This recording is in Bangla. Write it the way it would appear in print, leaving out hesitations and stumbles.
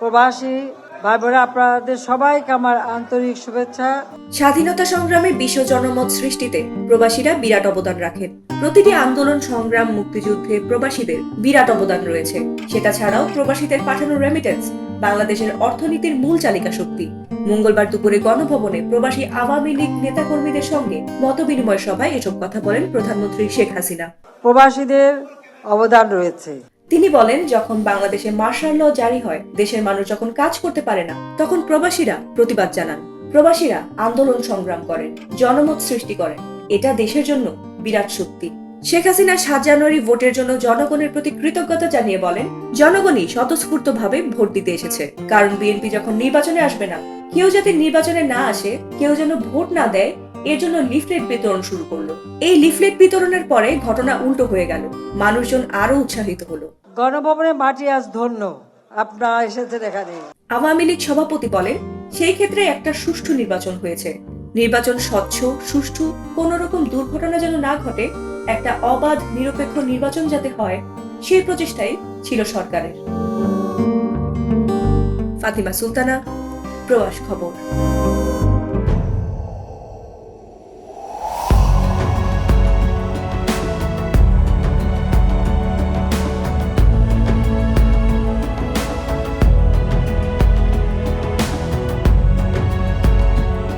প্রবাসী ভাই বোনেরা, আপনাদের সবাইকে আমার আন্তরিক শুভেচ্ছা। স্বাধীনতা সংগ্রামে বিশ্ব জনমত সৃষ্টিতে প্রবাসীরা বিরাট অবদান রাখেন। প্রতিটি আন্দোলন, সংগ্রাম, মুক্তিযুদ্ধে প্রবাসীদের বিরাট অবদান রয়েছে। সেটা ছাড়াও প্রবাসীদের পাঠানো রেমিটেন্স বাংলাদেশের অর্থনীতির মূল চালিকা শক্তি। মঙ্গলবার দুপুরে গণভবনে প্রবাসী আওয়ামী লীগ নেতাকর্মীদের সঙ্গে মতবিনিময় সভায় এসব কথা বলেন প্রধানমন্ত্রী শেখ হাসিনা। প্রবাসীদের অবদান রয়েছে। তিনি বলেন, যখন বাংলাদেশে মার্শাল ল জারি হয়, দেশের মানুষ যখন কাজ করতে পারে না, তখন প্রবাসীরা প্রতিবাদ জানান। প্রবাসীরা আন্দোলন সংগ্রাম করেন, জনমত সৃষ্টি করেন। এটা দেশের জন্য বিরাট শক্তি। শেখ হাসিনা 7 জানুয়ারি ভোটের জন্য জনগণের প্রতি কৃতজ্ঞতা জানিয়ে বলেন, জনগণই স্বতঃস্ফূর্তভাবে ভোট দিতে এসেছে, কারণ বিএনপি যখন নির্বাচনে আসবে না, কেউ যাতে নির্বাচনে না আসে, কেউ যেন ভোট না দেয়, এর জন্য লিফলেট বিতরণ শুরু করলো। এই লিফলেট বিতরণের পরে ঘটনা উল্টো হয়ে গেল, মানুষজন আরো উৎসাহিত হলো। গণভবনের মাটি আজ ধন্য, আপনারা এসেছেন এখানে। আওয়ামী লীগ সভাপতি বলেন, সেই ক্ষেত্রে একটা সুষ্ঠু নির্বাচন হয়েছে। নির্বাচন স্বচ্ছ, সুষ্ঠু, কোন রকম দুর্ঘটনা যেন না ঘটে, একটা অবাধ নিরপেক্ষ নির্বাচন যাতে হয়, সেই প্রচেষ্টাই ছিল সরকারের। ফাতিমা সুলতানা, প্রবাস খবর।